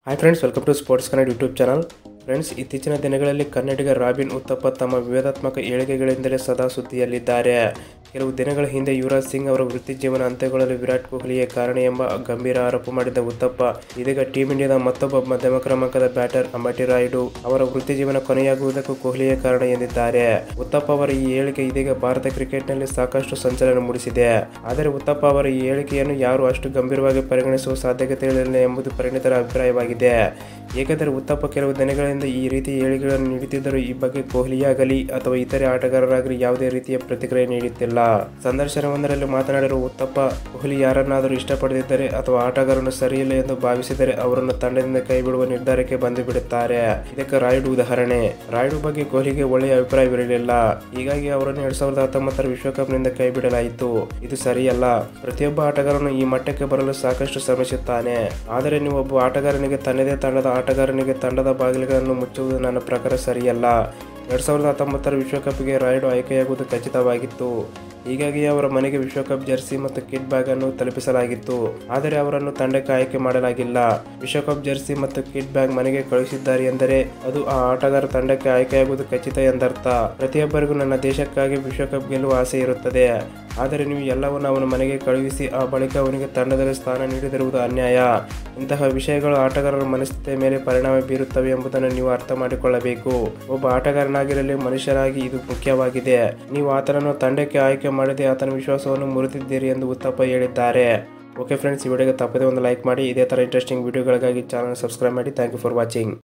Hi friends, welcome to sports Kannada YouTube channel. Friends, ಇತ್ತೀಚಿನ ದಿನಗಳಲ್ಲಿ ಕನ್ನಡಿಗ robin uttappa ತಮ್ಮ ವಿವಾದಾತ್ಮಕ ಹೇಳಿಕೆಗಳಿಂದಲೇ ಸದಾ ಸುದ್ದಿಯಲ್ಲಿದ್ದಾರೆ. ಕೆಲವು ದಿನಗಳ ಹಿಂದೆ ಯುವರಾಜ್ ಸಿಂಗ್ ಅವರ ವೃತ್ತಿ ಜೀವನ ಅಂತ್ಯಗೊಳ್ಳಲು ವಿರಾಟ್ ಕೊಹ್ಲಿಯೇ ಕಾರಣ ಎಂಬ ಗಂಭೀರ ಆರೋಪ ಮಾಡಿದ್ದ ಉತ್ತಪ್ಪ ಇದೀಗ ಟೀಂ ಇಂಡಿಯಾದ ಮತ್ತೊಬ್ಬ ಮಧ್ಯಮ ಕ್ರಮಾಂಕದ ಬ್ಯಾಟರ್ ಅಂಬಟಿ ರಾಯುಡು ಅವರ ವೃತ್ತಿ ಜೀವನ ಕೊನೆಯಾಗುವುದಕ್ಕೂ ಕೊಹ್ಲಿಯೇ ಕಾರಣ ಎಂದಿದ್ದಾರೆ. ಉತ್ತಪ್ಪ ಅವರ ಈ ಹೇಳಿಕೆ ಇದೀಗ ಭಾರತ ಕ್ರಿಕೆಟ್ನಲ್ಲಿ ಸಾಕಷ್ಟು ಸಂಚಲನ ಮೂಡಿಸಿದೆ. ಆದರೆ ಉತ್ತಪ್ಪ ಅವರ ಈ ಹೇಳಿಕೆಯನ್ನು ಯಾರು ಅಷ್ಟು ಗಂಭೀರವಾಗಿ ಪರಿಗಣಿಸುವ ಸಾಧ್ಯತೆಗಳಿಲ್ಲ ಎಂಬುದು ಪರಿಣಿತರ ಅಭಿಪ್ರಾಯವಾಗಿದೆ. ಏಕೆಂದರೆ ಉತ್ತಪ್ಪ ಕೆಲವು ದಿನಗಳಿಂದ ಈ ರೀತಿಯ ಹೇಳಿಕೆಗಳನ್ನು ನೀಡುತ್ತಿದ್ದರೂ ಈ ಬಗ್ಗೆ ಕೊಹ್ಲಿಯಾಗಲಿ ಅಥವಾ ಇತರೆ ಆಟಗಾರರಾಗಲಿ ಯಾವುದೇ ರೀತಿಯ ಪ್ರತಿಕ್ರಿಯೆ ನೀಡುತ್ತಿಲ್ಲ. ಸಂದರ್ಶನವೊಂದರಲ್ಲಿ ಮಾತನಾಡಿರುವ ಉತ್ತಪ್ಪ, ಕೊಹ್ಲಿ ಯಾರನ್ನಾದರೂ ಇಷ್ಟಪಡದಿದ್ದರೆ ಅಥವಾ ಆಟಗಾರನು ಸರಿಯಿಲ್ಲ ಎಂದು ಭಾವಿಸಿದರೆ ಅವರನ್ನು ತಂಡದಿಂದ ಕೈಬಿಡುವ ನಿರ್ಧಾರಕ್ಕೆ ಬಂದು ಬಿಡುತ್ತಾರೆ. ಇದಕ್ಕೆ ರಾಯುಡು ಉದಾಹರಣೆ. ರಾಯುಡು ಬಗ್ಗೆ ಕೊಹ್ಲಿಗೆ ಒಳ್ಳೆಯ ಅಭಿಪ್ರಾಯವಿರಲಿಲ್ಲ. ಹೀಗಾಗಿ ಅವರನ್ನು 2019ರ ವಿಶ್ವಕಪ್ನಿಂದ ಕೈಬಿಡಲಾಯಿತು. ಇದು ಸರಿಯಲ್ಲ. ಪ್ರತಿಯೊಬ್ಬ ಆಟಗಾರನು ಈ ಮಟ್ಟಕ್ಕೆ ಬರಲು ಸಾಕಷ್ಟು ಶ್ರಮಿಸುತ್ತಾನೆ. ಆದರೆ ನೀವು ಒಬ್ಬ ಆಟಗಾರನಿಗೆ ತನ್ನದೇ ತಂಡದ ಆಟಗಾರನಿಗೆ ತಂಡದ ಬಾಗಿಲುಗಳನ್ನು ಮುಚ್ಚುವುದು ನನ್ನ ಪ್ರಕಾರ ಸರಿಯಲ್ಲ. 2019ರ ವಿಶ್ವಕಪ್ಗೆ ರಾಯುಡು ಆಯ್ಕೆಯಾಗುವುದು ಖಚಿತವಾಗಿತ್ತು. ಹೀಗಾಗಿ ಅವರ ಮನೆಗೆ ವಿಶ್ವಕಪ್ ಜರ್ಸಿ ಮತ್ತು ಕಿಟ್ ಬ್ಯಾಗ್ ಅನ್ನು ತಲುಪಿಸಲಾಗಿತ್ತು. ಆದರೆ ಅವರನ್ನು ತಂಡಕ್ಕೆ ಆಯ್ಕೆ ಮಾಡಲಾಗಿಲ್ಲ. ವಿಶ್ವಕಪ್ ಜರ್ಸಿ ಮತ್ತು ಕಿಟ್ ಬ್ಯಾಗ್ ಮನೆಗೆ ಕಳುಹಿಸಿದ್ದಾರೆ ಎಂದರೆ ಅದು ಆ ಆಟಗಾರ ತಂಡಕ್ಕೆ ಆಯ್ಕೆಯಾಗುವುದು ಖಚಿತ ಎಂದರ್ಥ. ಪ್ರತಿಯೊಬ್ಬರಿಗೂ ನನ್ನ ದೇಶಕ್ಕಾಗಿ ವಿಶ್ವಕಪ್ ಗೆಲ್ಲುವ ಆಸೆ ಇರುತ್ತದೆ. ಆದರೆ ನೀವು ಎಲ್ಲವನ್ನು ಅವನ ಮನೆಗೆ ಕಳುಹಿಸಿ ಆ ಬಳಿಕ ಅವನಿಗೆ ತಂಡದಲ್ಲಿ ಸ್ಥಾನ ನೀಡದಿರುವುದು ಅನ್ಯಾಯ. ಇಂತಹ ವಿಷಯಗಳು ಆಟಗಾರರ ಮನಸ್ಥಿತಿಯ ಮೇಲೆ ಪರಿಣಾಮ ಬೀರುತ್ತವೆ ಎಂಬುದನ್ನು ನೀವು ಅರ್ಥ ಮಾಡಿಕೊಳ್ಳಬೇಕು. ಒಬ್ಬ ಆಟಗಾರನಾಗಿರಲಿ, ಮನುಷ್ಯರಾಗಿ ಇದು ಮುಖ್ಯವಾಗಿದೆ. ನೀವು ಆತನನ್ನು ತಂಡಕ್ಕೆ ಆಯ್ಕೆ ಮಾಡದೆ ಆತನ ವಿಶ್ವಾಸವನ್ನು ಮುರಿದಿದ್ದೀರಿ ಎಂದು ಉತ್ತಪ್ಪ ಹೇಳಿದ್ದಾರೆ. ಓಕೆ ಫ್ರೆಂಡ್ಸ್, ಈ ವಿಡಿಯೋಗೆ ತಪ್ಪದೇ ಒಂದು ಲೈಕ್ ಮಾಡಿ. ಇದೇ ಥರ ಇಂಟ್ರೆಸ್ಟಿಂಗ್ ವಿಡಿಯೋಗಳಿಗಾಗಿ ಚಾನಲ್ ಸಬ್ಸ್ಕ್ರೈಬ್ ಮಾಡಿ. Thank you for watching.